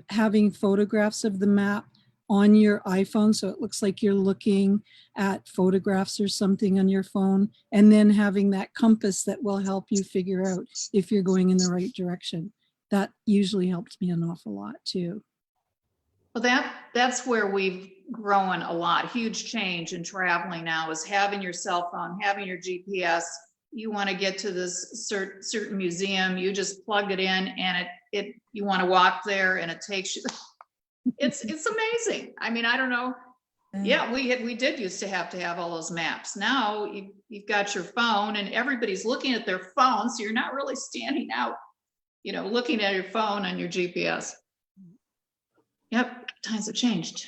Having photographs of the map on your iPhone, so it looks like you're looking at photographs or something on your phone, and then having that compass that will help you figure out if you're going in the right direction. That usually helps me an awful lot too. Well, that's where we've grown a lot. Huge change in traveling now is having your cell phone, having your GPS. You want to get to this certain museum, you just plug it in, and you want to walk there, and it takes you. It's amazing. I mean, I don't know. Yeah, we did used to have all those maps. Now you've got your phone, and everybody's looking at their phone, so you're not really standing out, looking at your phone and your GPS. Yep, times have changed.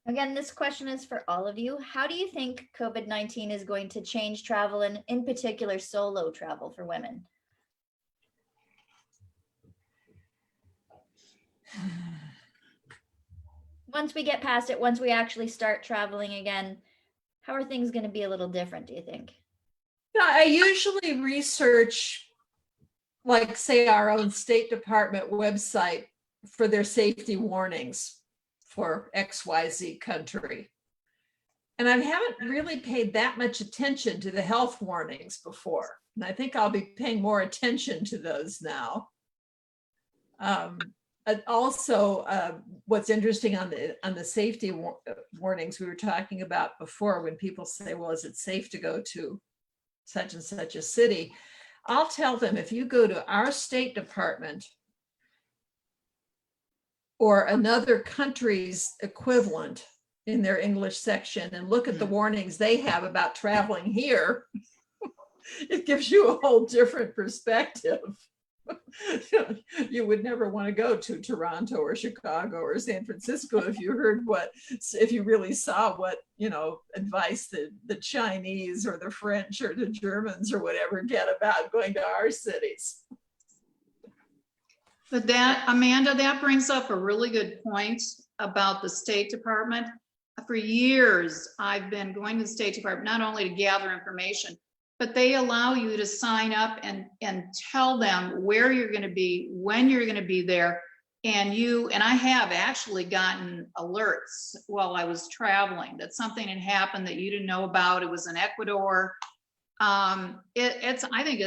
Again, this question is for all of you. How do you think COVID-19 is going to change travel, and in particular solo travel for women? Once we get past it, once we actually start traveling again, how are things going to be a little different, do you think? Yeah, I usually research, like, say, our own State Department website for their safety warnings for XYZ country. And I haven't really paid that much attention to the health warnings before. And I think I'll be paying more attention to those now. And also, what's interesting on the safety warnings we were talking about before, when people say, well, is it safe to go to such and such a city? I'll tell them, if you go to our State Department or another country's equivalent in their English section and look at the warnings they have about traveling here, it gives you a whole different perspective. You would never want to go to Toronto or Chicago or San Francisco if you heard if you really saw what, advice the Chinese or the French or the Germans or whatever get about going to our cities. But that, Amanda, that brings up a really good point about the State Department. For years, I've been going to the State Department, not only to gather information, but they allow you to sign up and tell them where you're going to be, when you're going to be there. And I have actually gotten alerts while I was traveling that something had happened that you didn't know about. It was in Ecuador. I think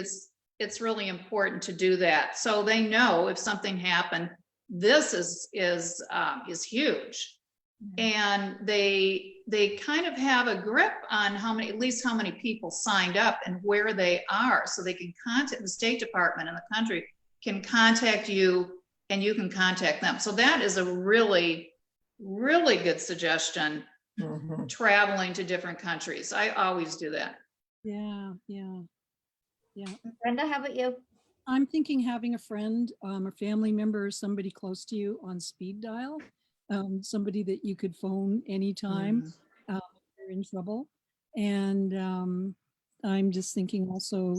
it's really important to do that, so they know if something happened. This is huge. And they kind of have a grip on at least how many people signed up and where they are, so they can contact the State Department and the country can contact you and you can contact them. So that is a really, really good suggestion. Mm-hmm. Traveling to different countries. I always do that. Yeah. Brenda, how about you? I'm thinking having a friend, a family member, or somebody close to you on speed dial. Somebody that you could phone anytime if you're in trouble. And I'm just thinking also,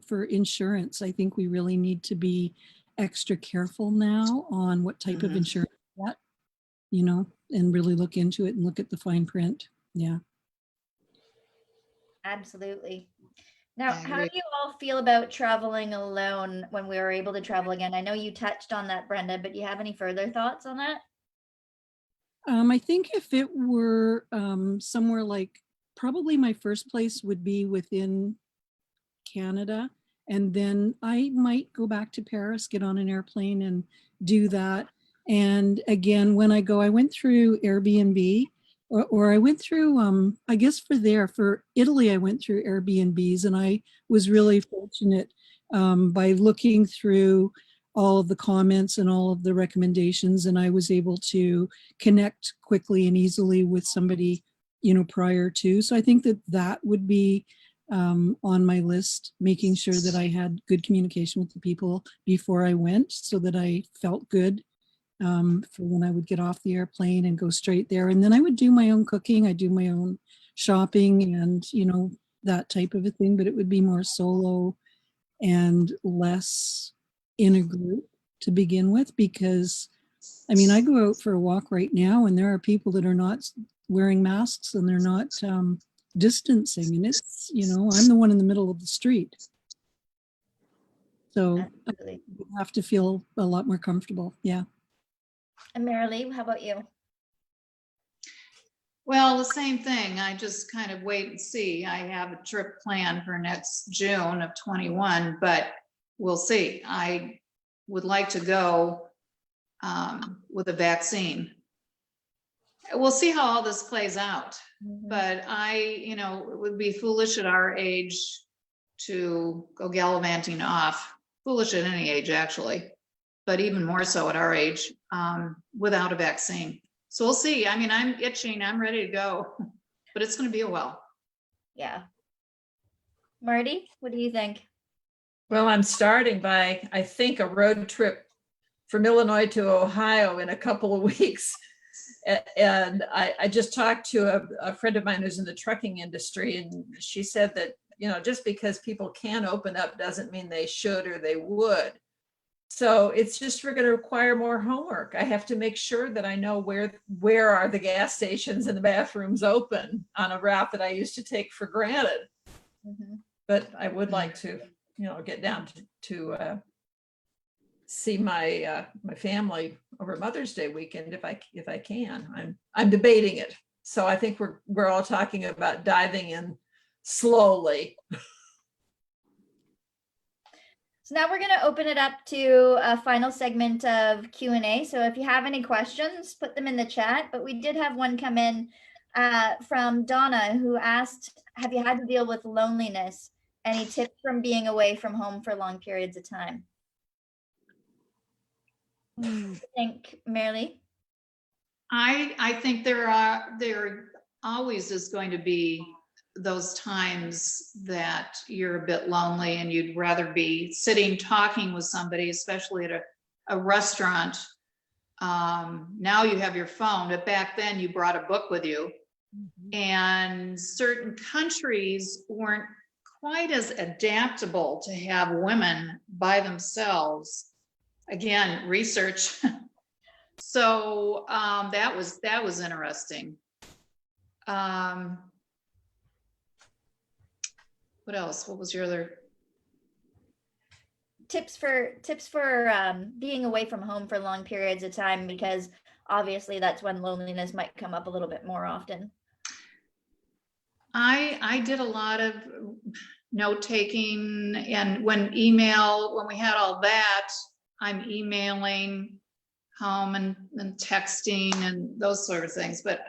for insurance, I think we really need to be extra careful now on what type of insurance we get, and really look into it and look at the fine print. Yeah. Absolutely. Now, how do you all feel about traveling alone when we were able to travel again? I know you touched on that, Brenda, but do you have any further thoughts on that? I think if it were somewhere like, probably my first place would be within Canada. And then I might go back to Paris, get on an airplane and do that. And again, when I went through Airbnb or I went through, I guess for Italy, I went through Airbnbs, and I was really fortunate by looking through all of the comments and all of the recommendations, and I was able to connect quickly and easily with somebody, prior to. So I think that would be on my list, making sure that I had good communication with the people before I went, so that I felt good for when I would get off the airplane and go straight there. And then I would do my own cooking, I do my own shopping and, that type of a thing, but it would be more solo and less in a group to begin with, because I go out for a walk right now and there are people that are not wearing masks and they're not distancing, and it's, I'm the one in the middle of the street. So I have to feel a lot more comfortable. Yeah. And Marilee, how about you? Well, the same thing. I just kind of wait and see. I have a trip planned for next June of 21, but we'll see. I would like to go with a vaccine. We'll see how all this plays out. But it would be foolish at our age to go gallivanting off. Foolish at any age, actually, but even more so at our age without a vaccine. So we'll see. I'm itching. I'm ready to go, but it's going to be a while. Yeah. Marty, what do you think? Well, I'm starting by, I think, a road trip from Illinois to Ohio in a couple of weeks. And I just talked to a friend of mine who's in the trucking industry, and she said that, just because people can open up doesn't mean they should or they would. So it's just, we're going to require more homework. I have to make sure that I know where are the gas stations and the bathrooms open on a route that I used to take for granted. Mhm. But I would like to, get down to see my my family over Mother's Day weekend if I can. I'm debating it. So I think we're all talking about diving in slowly. So now we're going to open it up to a final segment of Q&A. So if you have any questions, put them in the chat. But we did have one come in from Donna, who asked, have you had to deal with loneliness? Any tips from being away from home for long periods of time? I think, Marilee? I think there always is going to be those times that you're a bit lonely and you'd rather be sitting talking with somebody, especially at a restaurant. Now you have your phone, but back then you brought a book with you. And certain countries weren't quite as adaptable to have women by themselves. Again, research. So that was interesting. What else? What was your other? Tips for being away from home for long periods of time, because obviously that's when loneliness might come up a little bit more often. I did a lot of note taking, and when we had all that, I'm emailing home and texting and those sort of things. But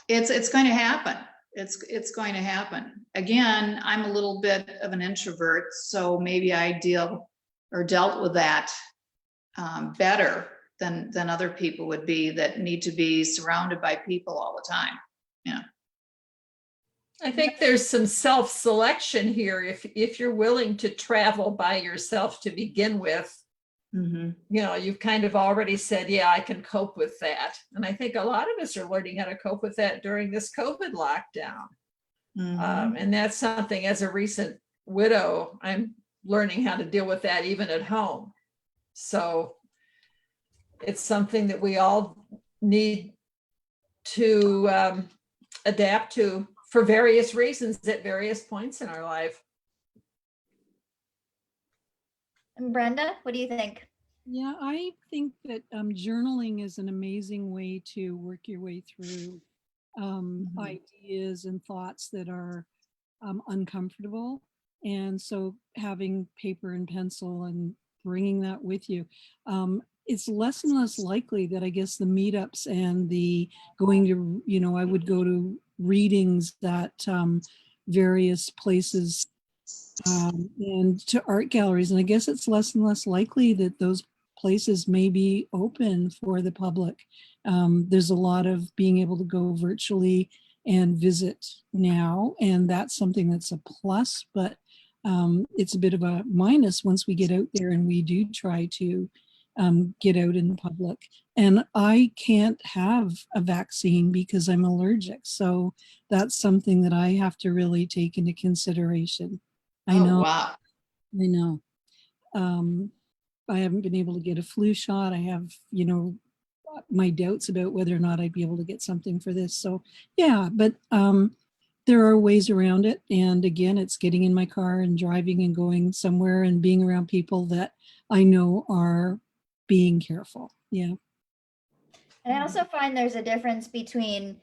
it's going to happen. It's going to happen. Again, I'm a little bit of an introvert, so maybe I dealt with that better than other people would be that need to be surrounded by people all the time. Yeah. I think there's some self-selection here. If you're willing to travel by yourself to begin with, you've kind of already said, yeah, I can cope with that. And I think a lot of us are learning how to cope with that during this COVID lockdown. And that's something, as a recent widow, I'm learning how to deal with that even at home. So it's something that we all need to adapt to for various reasons at various points in our life. And Brenda, what do you think? Yeah, I think that journaling is an amazing way to work your way through ideas and thoughts that are uncomfortable. And so having paper and pencil and bringing that with you, it's less and less likely that I guess the meetups and the going to, I would go to readings at various places and to art galleries. And I guess it's less and less likely that those places may be open for the public. There's a lot of being able to go virtually and visit now, and that's something that's a plus, but it's a bit of a minus once we get out there and we do try to get out in public. And I can't have a vaccine because I'm allergic. So that's something that I have to really take into consideration. I know. Wow. I know. I haven't been able to get a flu shot. I have, my doubts about whether or not I'd be able to get something for this. So yeah, but there are ways around it. And again, it's getting in my car and driving and going somewhere and being around people that I know are being careful. Yeah. And I also find there's a difference between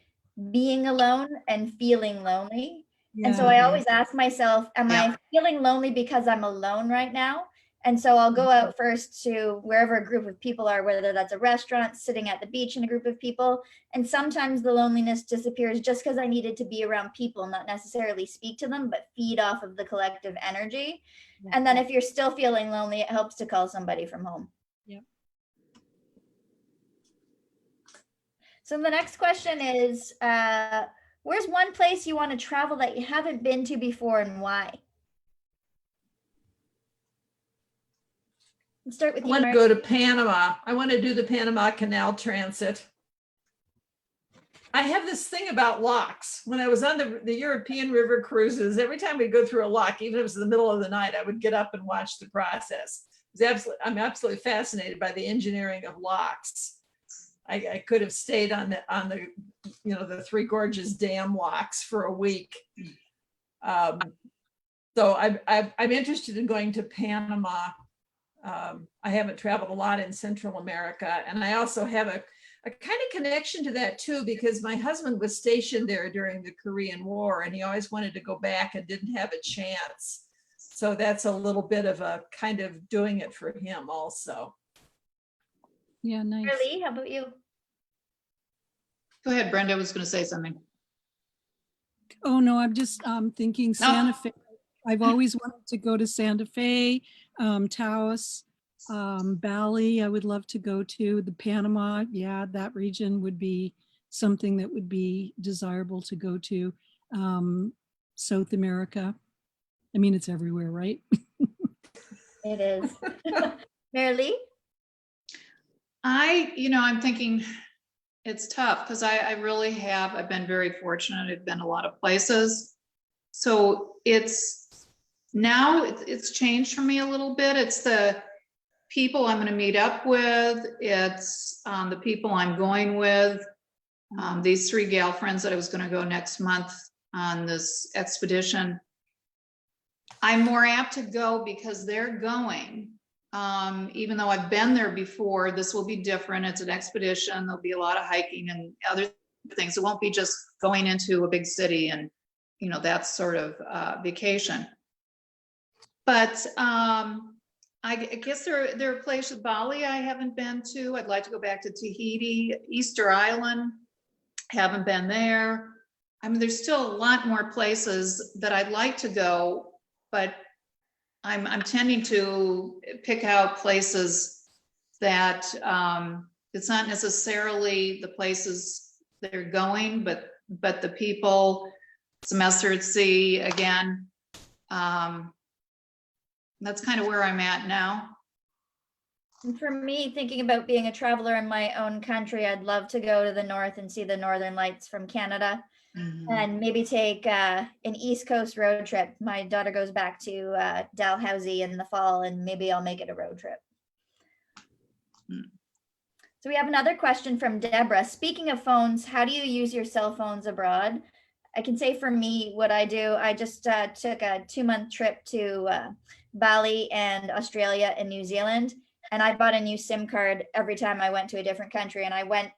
being alone and feeling lonely. Yeah. And so I always ask myself, am I feeling lonely because I'm alone right now? And so I'll go out first to wherever a group of people are, whether that's a restaurant, sitting at the beach in a group of people. And sometimes the loneliness disappears just because I needed to be around people, not necessarily speak to them, but feed off of the collective energy. And then if you're still feeling lonely, it helps to call somebody from home. Yeah. So the next question is, where's one place you want to travel that you haven't been to before and why? Let's start with I you, want to Mark. go to Panama. I want to do the Panama Canal transit. I have this thing about locks. When I was on the European river cruises, every time we go through a lock, even if it was in the middle of the night, I would get up and watch the process. I'm absolutely fascinated by the engineering of locks. I could have stayed on the the Three Gorges Dam locks for a week. So I'm interested in going to Panama. I haven't traveled a lot in Central America, and I also have a kind of connection to that too, because my husband was stationed there during the Korean War, and he always wanted to go back and didn't have a chance. So that's a little bit of a kind of doing it for him also. Yeah, nice. Lee, how about you? Go ahead, Brenda, I was gonna say something. Oh, no, I'm just thinking Santa Fe. I've always wanted to go to Santa Fe, Taos, Bali. I would love to go to the Panama. Yeah, that region would be something that would be desirable to go to. South America. I mean, it's everywhere, right? It is. Marilee? I'm thinking it's tough because I've been very fortunate. I've been a lot of places. So it's changed for me a little bit. It's the people I'm going to meet up with. It's the people I'm going with. These 3 gal friends that I was going to go next month on this expedition. I'm more apt to go because they're going. Even though I've been there before, this will be different. It's an expedition. There'll be a lot of hiking and other things. It won't be just going into a big city and, that sort of vacation. But I guess there are places, Bali I haven't been to. I'd like to go back to Tahiti, Easter Island. Haven't been there. I mean, there's still a lot more places that I'd like to go, but I'm tending to pick out places that it's not necessarily the places they're going, but the people, semester at sea again. That's kind of where I'm at now. And for me, thinking about being a traveler in my own country, I'd love to go to the north and see the northern lights from Canada. And maybe take an East Coast road trip. My daughter goes back to Dalhousie in the fall, and maybe I'll make it a road trip. So we have another question from Deborah. Speaking of phones, how do you use your cell phones abroad? I can say for me, what I do, I just took a 2-month trip to Bali and Australia and New Zealand. And I bought a new SIM card every time I went to a different country. And I went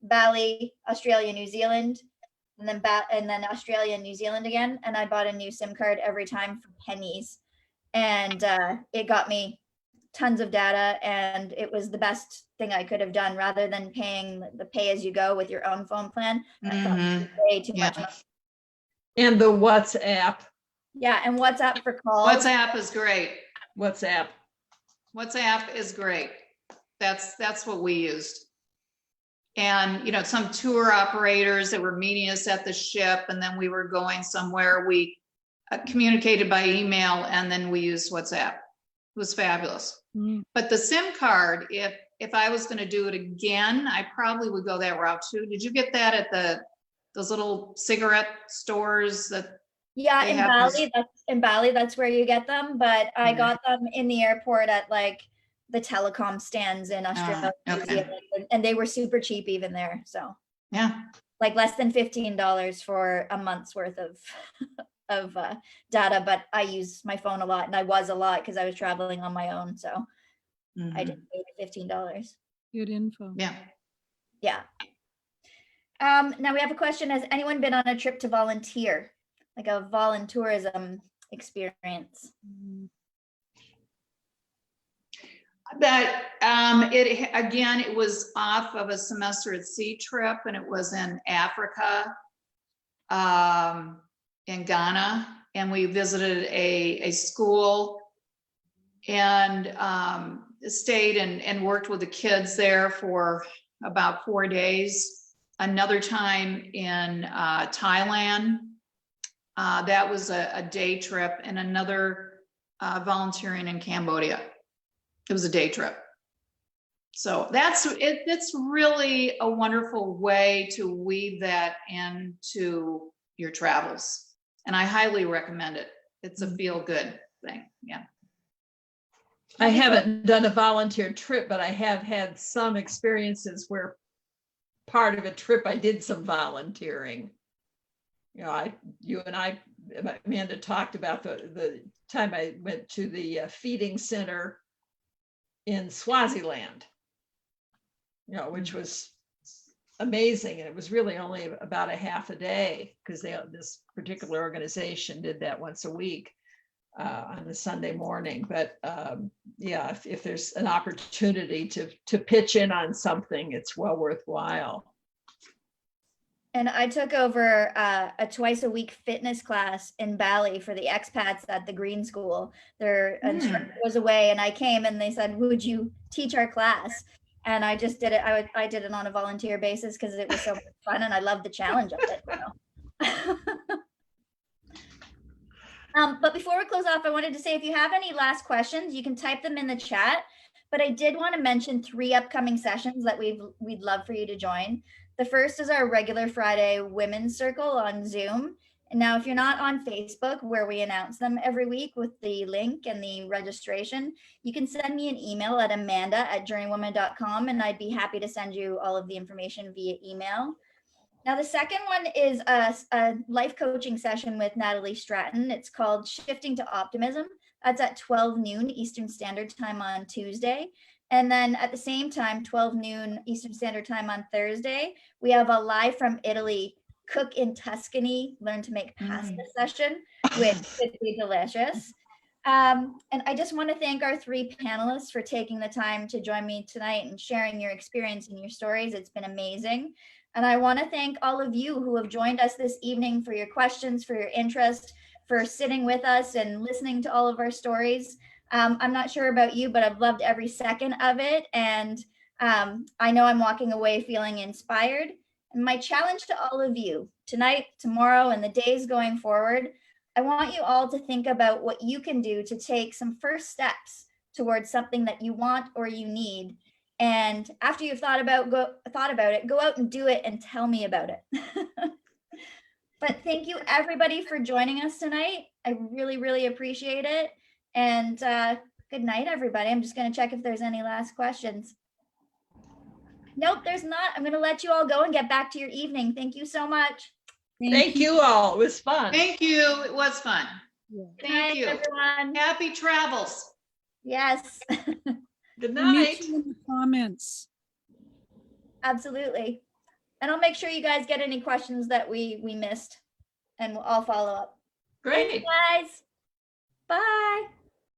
Bali, Australia, New Zealand, and then Australia and New Zealand again. And I bought a new SIM card every time for pennies. And it got me tons of data, and it was the best thing I could have done rather than paying the pay-as-you-go with your own phone plan. I thought it was way too much money. And the WhatsApp. Yeah, and WhatsApp for calls. WhatsApp is great. WhatsApp is great. That's what we used. And, some tour operators that were meeting us at the ship, and then we were going somewhere, we communicated by email, and then we used WhatsApp. It was fabulous. But the SIM card, if I was going to do it again, I probably would go that route too. Did you get that at those little cigarette stores that? Yeah, in Bali, that's where you get them. But I got them in the airport at like the telecom stands in Australia, New Zealand, and they were super cheap even there. So yeah, like less than $15 for a month's worth of data. But I use my phone a lot, and I was a lot because I was traveling on my own. So I didn't pay the $15. Good info. Yeah. Now we have a question. Has anyone been on a trip to volunteer, like a volunteerism experience? That it was off of a semester at sea trip, and it was in Africa, in Ghana, and we visited a school and stayed and worked with the kids there for about 4 days. Another time in Thailand, that was a day trip, and another volunteering in Cambodia. It was a day trip. So it's really a wonderful way to weave that into your travels. And I highly recommend it. It's a feel good thing. Yeah. I haven't done a volunteer trip, but I have had some experiences where part of a trip I did some volunteering. You know, you and I, Amanda, talked about the time I went to the feeding center in Swaziland, you know, which was amazing. And it was really only about a half a day because this particular organization did that once a week on a Sunday morning. But yeah, if there's an opportunity to pitch in on something, it's well worthwhile. And I took over a twice a week fitness class in Bali for the expats at the Green School. Their instructor was away and I came and they said, would you teach our class? And I just did it. I did it on a volunteer basis because it was so much fun and I loved the challenge of it. So. But before we close off, I wanted to say, if you have any last questions, you can type them in the chat. But I did want to mention 3 upcoming sessions that we'd love for you to join. The first is our regular Friday Women's Circle on Zoom. And now if you're not on Facebook, where we announce them every week with the link and the registration, you can send me an email at amanda@journeywoman.com and I'd be happy to send you all of the information via email. Now, the second one is a life coaching session with Natalie Stratton. It's called Shifting to Optimism. That's at 12 noon Eastern Standard Time on Tuesday. And then at the same time, 12 noon Eastern Standard Time on Thursday, we have a live from Italy Cook in Tuscany, Learn to Make Pasta session, which would be delicious. And I just want to thank our 3 panelists for taking the time to join me tonight and sharing your experience and your stories. It's been amazing. And I want to thank all of you who have joined us this evening for your questions, for your interest, for sitting with us and listening to all of our stories. I'm not sure about you, but I've loved every second of it. And I know I'm walking away feeling inspired. And my challenge to all of you tonight, tomorrow, and the days going forward, I want you all to think about what you can do to take some first steps towards something that you want or you need. And after you've thought about it, go out and do it and tell me about it. But thank you everybody for joining us tonight. I really, really appreciate it. And good night, everybody. I'm just going to check if there's any last questions. Nope, there's not. I'm going to let you all go and get back to your evening. Thank you so much. Thank you all. It was fun. Thank you. It was fun. Yeah. Thank Night, you. everyone. Happy travels. Yes, Good We'll meet night. you in the comments. absolutely. And I'll make sure you guys get any questions that we missed and I'll follow up. Great. Thanks, guys. Bye.